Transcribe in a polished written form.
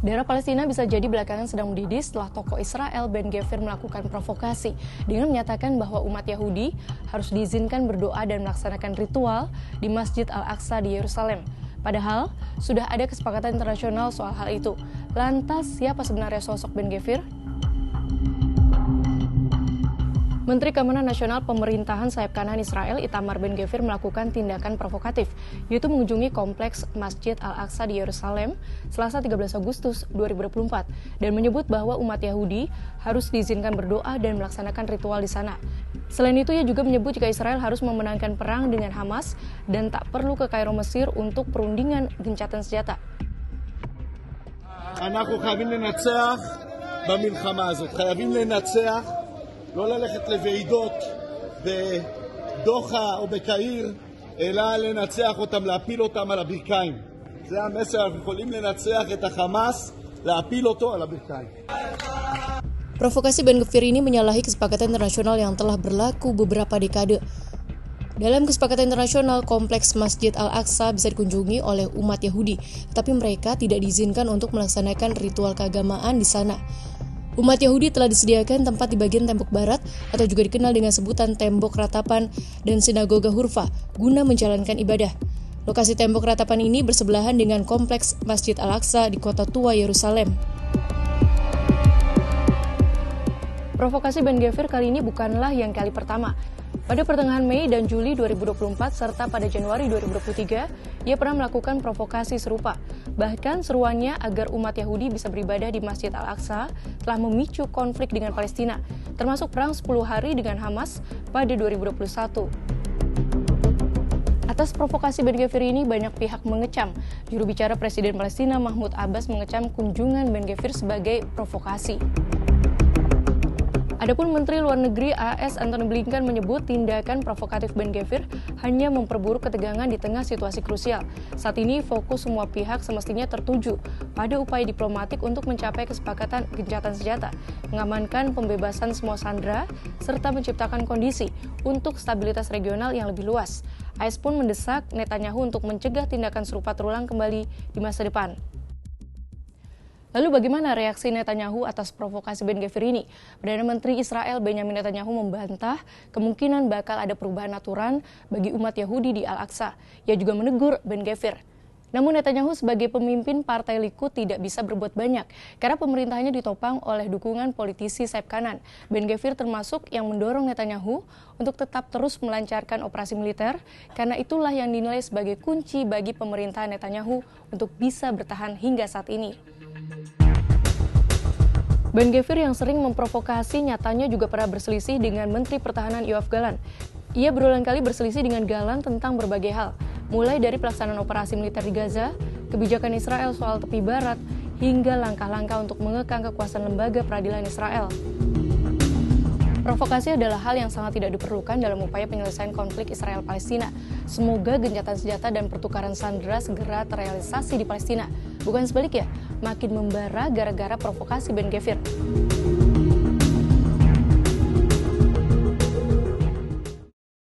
Daerah Palestina bisa jadi belakangan sedang mendidih setelah tokoh Israel Ben Gvir melakukan provokasi dengan menyatakan bahwa umat Yahudi harus diizinkan berdoa dan melaksanakan ritual di Masjid Al-Aqsa di Yerusalem. Padahal, sudah ada kesepakatan internasional soal hal itu. Lantas, siapa sebenarnya sosok Ben Gvir? Menteri Keamanan Nasional Pemerintahan Sayap Kanan Israel Itamar Ben Gvir melakukan tindakan provokatif, yaitu mengunjungi kompleks Masjid Al-Aqsa di Yerusalem Selasa 13 Agustus 2024 dan menyebut bahwa umat Yahudi harus diizinkan berdoa dan melaksanakan ritual di sana. Selain itu, ia juga menyebut jika Israel harus memenangkan perang dengan Hamas dan tak perlu ke Kairo Mesir untuk perundingan gencatan senjata. אנחנו חייבים לנצח במלחמה הזאת, חייבים לנצח, לא ללכת לוועידות בדוחה או בקהיר, אלא לנצח אותם, להפיל אותם על הברכיים. זה המסר, אנחנו יכולים לנצח את החמאס, להפיל אותו על הברכיים. Provokasi Ben Gvir ini menyalahi kesepakatan internasional yang telah berlaku beberapa dekade. Dalam kesepakatan internasional, kompleks Masjid Al-Aqsa bisa dikunjungi oleh umat Yahudi, tetapi mereka tidak diizinkan untuk melaksanakan ritual keagamaan di sana. Umat Yahudi telah disediakan tempat di bagian tembok barat atau juga dikenal dengan sebutan tembok ratapan dan sinagoga hurfa guna menjalankan ibadah. Lokasi tembok ratapan ini bersebelahan dengan kompleks Masjid Al-Aqsa di kota tua Yerusalem. Provokasi Ben Gvir kali ini bukanlah yang kali pertama. Pada pertengahan Mei dan Juli 2024 serta pada Januari 2023, ia pernah melakukan provokasi serupa. Bahkan seruannya agar umat Yahudi bisa beribadah di Masjid Al-Aqsa telah memicu konflik dengan Palestina, termasuk perang 10 hari dengan Hamas pada 2021. Atas provokasi Ben Gvir ini banyak pihak mengecam. Juru bicara Presiden Palestina Mahmud Abbas mengecam kunjungan Ben Gvir sebagai provokasi. Adapun Menteri Luar Negeri AS Antony Blinken menyebut tindakan provokatif Ben Gvir hanya memperburuk ketegangan di tengah situasi krusial. Saat ini fokus semua pihak semestinya tertuju pada upaya diplomatik untuk mencapai kesepakatan gencatan senjata, mengamankan pembebasan semua sandera, serta menciptakan kondisi untuk stabilitas regional yang lebih luas. AS pun mendesak Netanyahu untuk mencegah tindakan serupa terulang kembali di masa depan. Lalu bagaimana reaksi Netanyahu atas provokasi Ben Gvir ini? Perdana Menteri Israel Benjamin Netanyahu membantah kemungkinan bakal ada perubahan aturan bagi umat Yahudi di Al-Aqsa. Ia juga menegur Ben Gvir. Namun Netanyahu sebagai pemimpin Partai Likud tidak bisa berbuat banyak karena pemerintahnya ditopang oleh dukungan politisi sayap kanan. Ben Gvir termasuk yang mendorong Netanyahu untuk tetap terus melancarkan operasi militer karena itulah yang dinilai sebagai kunci bagi pemerintahan Netanyahu untuk bisa bertahan hingga saat ini. Ben Gvir yang sering memprovokasi nyatanya juga pernah berselisih dengan Menteri Pertahanan Yoav Gallant. Ia berulang kali berselisih dengan Gallant tentang berbagai hal, mulai dari pelaksanaan operasi militer di Gaza, kebijakan Israel soal tepi barat, hingga langkah-langkah untuk mengekang kekuasaan lembaga peradilan Israel. Provokasi adalah hal yang sangat tidak diperlukan dalam upaya penyelesaian konflik Israel-Palestina. Semoga gencatan senjata dan pertukaran sandera segera terrealisasi di Palestina. Bukan sebaliknya, makin membara gara-gara provokasi Ben Gvir.